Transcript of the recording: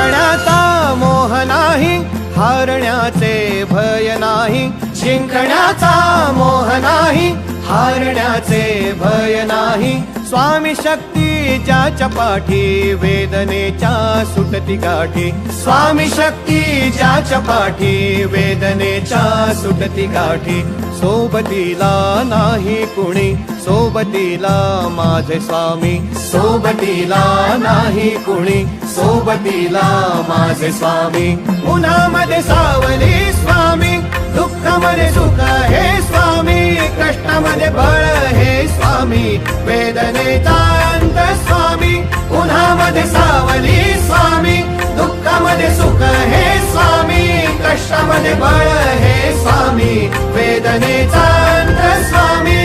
जिंकण्याचा मोह नाही, हारण्याचे भय नाही. जिंकण्याचा मोह नाही, हारण्याचे भय नाही. स्वामी शक्ती ज्याच्या पाठी, वेदनेच्या सुटती गाठी. स्वामी शक्ती ज्याच्या पाठी, वेदनेच्या सुटती गाठी. सोबतीला नाही कुणी, सोबतीला माझे स्वामी. सोबतीला नाही कुणी, सोबतीला माझे स्वामी. उन्हामध्ये सावली स्वामी, दुःखामध्ये सुख हे स्वामी. कष्टामध्ये बळ हे स्वामी, वेदनेचा अंत स्वामी. उन्हामध्ये सावली स्वामी, दुःखामध्ये सुख हे स्वामी. कष्टामध्ये बळ हे स्वामी, वेदनेचा अंत स्वामी.